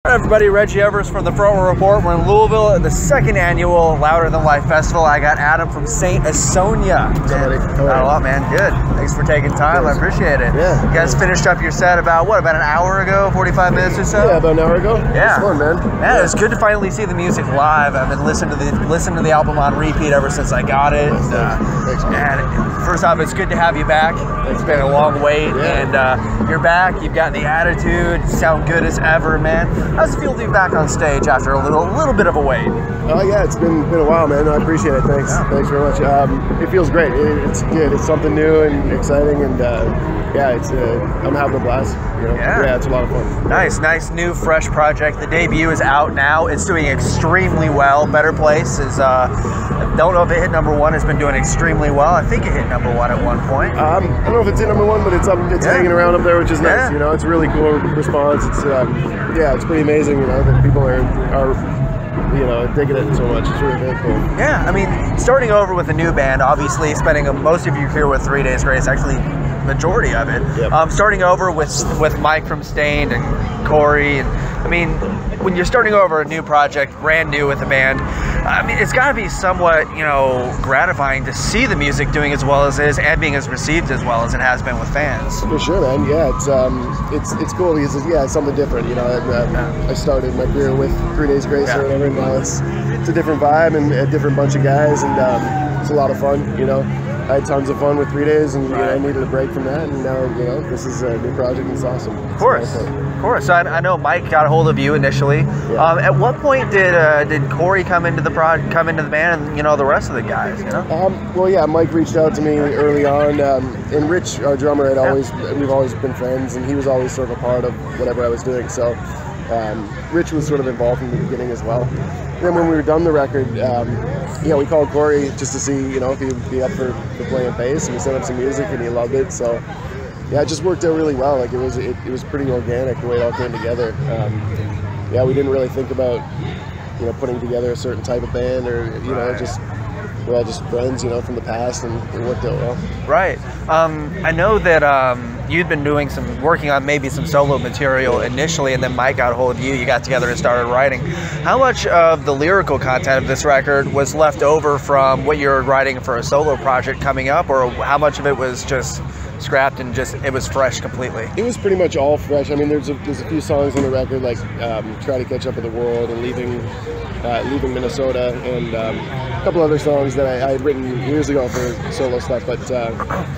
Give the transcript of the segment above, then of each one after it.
Everybody, Reggie Evers from the Front Row Report. We're in Louisville at the second annual Louder Than Life Festival. I got Adam from St. Asonia. Not a lot, man. Good. Thanks for taking time. I appreciate it. Yeah. You guys finished up your set about an hour ago, 45 minutes or so? Yeah, about an hour ago. Yeah. It's fun, man. Yeah, it's good to finally see the music live. I've been listening to the album on repeat ever since I got it. Thanks, man. And first off, it's good to have you back. It's been a long wait, and you're back. You've got the attitude. You sound good as ever, man. How's it feel to be back on stage after a little bit of a wait? Oh yeah, it's been a while, man. I appreciate it. Thanks, thanks very much. It feels great. It's good. It's something new and exciting, and yeah, it's I'm having a blast. You know? Yeah, it's a lot of fun. Nice new fresh project. The debut is out now. It's doing extremely well. Better Place is don't know if it hit #1. It's been doing extremely well. I think it hit #1 at one point. I don't know if it's in #1, but it's hanging around up there, which is nice. You know, it's a really cool response. It's yeah, it's pretty amazing. You know, that people are you know, digging it so much. It's really cool. Yeah, I mean, starting over with a new band, obviously spending most of your career with 3 Days Grace, actually majority of it. Yep. Starting over with Mike from Stained and Corey, and I mean, when you're starting over a new project, brand new with a band, I mean, it's got to be somewhat, you know, gratifying to see the music doing as well as it is and being as received as well as it has been with fans. For sure, man. Yeah, it's cool because it's something different. You know, I started my career with 3 Days Grace or whatever, and now it's a different vibe and a different bunch of guys, and it's a lot of fun. You know, I had tons of fun with 3 Days, and you know, I needed a break from that, and now you know this is a new project and it's awesome. Of course. So I know Mike got a hold of you initially. Yeah. At what point did Corey come into the band, and you know the rest of the guys? You know. Well, yeah, Mike reached out to me early on, and Rich, our drummer, we've always been friends, and he was always sort of a part of whatever I was doing. So Rich was sort of involved from the beginning as well. And then when we were done the record, yeah, we called Corey just to see, you know, if he'd be up for playing bass, and we sent him some music, and he loved it. So yeah, it just worked out really well. Like it was pretty organic the way it all came together. Yeah, we didn't really think about, you know, putting together a certain type of band, or you know, we're all just friends, you know, from the past, and it worked out well. Right. I know that you'd been working on maybe some solo material initially, and then Mike got a hold of you. You got together and started writing. How much of the lyrical content of this record was left over from what you're writing for a solo project coming up, or how much of it was just scrapped and it was fresh completely? It was pretty much all fresh. I mean, there's a few songs on the record like Try to Catch Up with the World and Leaving Minnesota, and a couple other songs that I had written years ago for solo stuff, but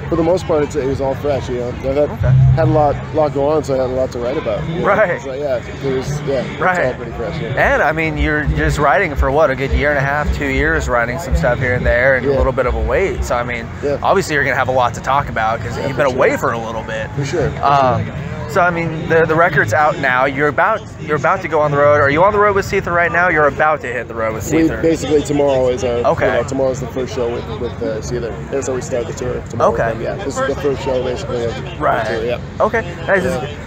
for the most part it was all fresh. You know, I had a lot go on, so I had a lot to write about. You know? Right. So yeah, it's all pretty fresh. Yeah. And I mean, you're just writing for what, a good year and a half, 2 years, writing some stuff here and there, and a little bit of a wait. So I mean, obviously you're gonna have a lot to talk about because you've been away for a little bit. For sure. So I mean, the record's out now. You're about to go on the road. Are you on the road with Seether right now? You're about to hit the road with Seether. Basically, tomorrow is our. You know, tomorrow's the first show with Seether. That's how we start the tour. Tomorrow. Okay. Yeah, this is the first show basically of the tour. Yeah. Okay.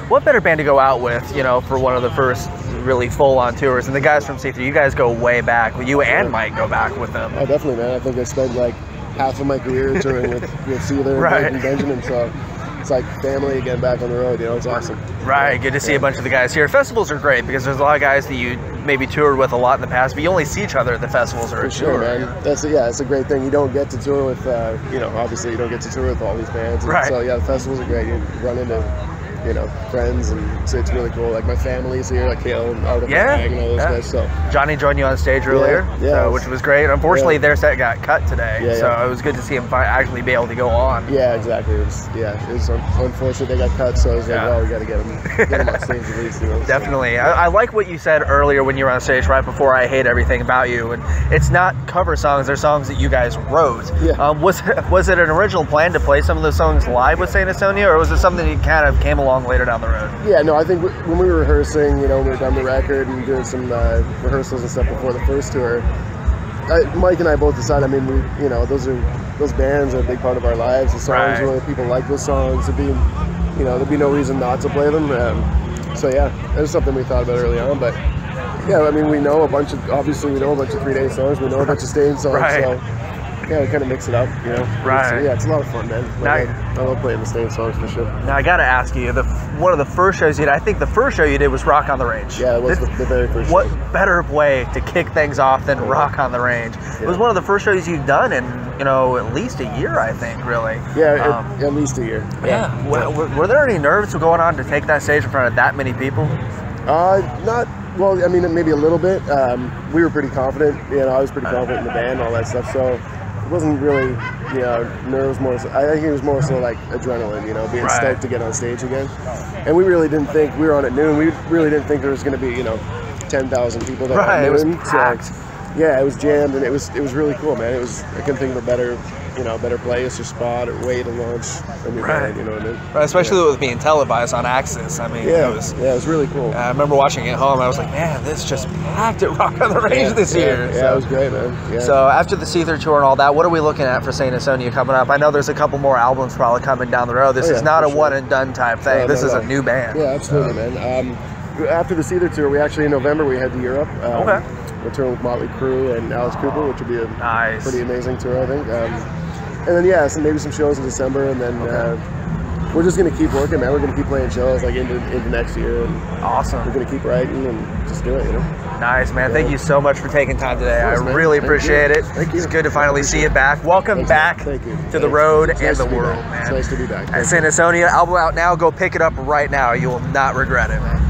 What better band to go out with? You know, for one of the first really full-on tours. And the guys from Seether, you guys go way back. You and Mike go back with them. Oh, definitely, man. I think I spent like half of my career touring with Seether and Benjamin. So it's like family again back on the road, you know, it's awesome. Right, good to see a bunch of the guys here. Festivals are great because there's a lot of guys that you maybe toured with a lot in the past, but you only see each other at the festivals or a tour. Sure, man. That's a great thing. You don't get to tour with, you know, obviously you don't get to tour with all these bands. Right. So yeah, the festivals are great. You run into, you know, friends, and so it's really cool. Like my family's here, like Kale and Art and all those guys. So Johnny joined you on stage earlier, which was great. Unfortunately, their set got cut today, so it was good to see him actually be able to go on. Yeah, exactly. It was unfortunate they got cut, so I was like, well, we got to get them on stage at least. You know, definitely. I like what you said earlier when you were on stage right before I Hate Everything About You, and it's not cover songs; they're songs that you guys wrote. Yeah. Was it an original plan to play some of those songs live with St. Asonia, or was it something that kind of came along later down the road? Yeah, no, I think when we were rehearsing, you know, we were done the record and doing some rehearsals and stuff before the first tour, Mike and I both decided, I mean, you know, those bands are a big part of our lives. The songs, really, people like those songs. There'd be no reason not to play them. So yeah, it was something we thought about early on, but yeah, I mean, we know a bunch of 3 Days songs, we know a bunch of Stained songs, so we kind of mix it up, you know. Right. So, yeah, it's a lot of fun, man. Like, I love playing the same songs for sure. Now I got to ask you, one of the first shows you did, I think the first show you did was Rock on the Range. Yeah, it was the very first What show. better way to kick things off than Rock on the Range? Yeah. It was one of the first shows you've done in, you know, at least a year, I think, really. Yeah, at least a year. Yeah. Were there any nerves going on to take that stage in front of that many people? Not. Well, I mean, maybe a little bit. We were pretty confident. You know, I was pretty confident in the band, all that stuff. So it wasn't really, you know, nerves. More so, I think it was more so like adrenaline. You know, being stoked to get on stage again. And we really didn't think we were on at noon. We really didn't think there was going to be, you know, 10,000 people there at noon. It was packed. So, yeah, it was jammed, and it was really cool, man. I couldn't think of a better place or spot or way to launch a new band, you know what I mean? Right, especially with being televised on Axis. I mean, it was really cool. I remember watching it at home. I was like, man, this just packed at Rock on the Range this year. Yeah, it was great, man. Yeah. So after the See-Through tour and all that, what are we looking at for St. Asonia coming up? I know there's a couple more albums probably coming down the road. This is not a one-and-done type thing. This is a new band. Yeah, absolutely, man. After the See-Through tour, in November, we head to Europe. We'll tour with Motley Crue and Alice Cooper, which will be a pretty amazing tour, I think. And then, so maybe some shows in December, and then we're just going to keep working, man. We're going to keep playing shows like into next year. And awesome. We're going to keep writing and just do it, you know. Nice, man. Thank you so much for taking time today. I really appreciate it. Thank you. It's good to finally see you back. Welcome back to the road and the world, man. It's nice to be back. At St. Asonia, album out now. Go pick it up right now. You will not regret it, man.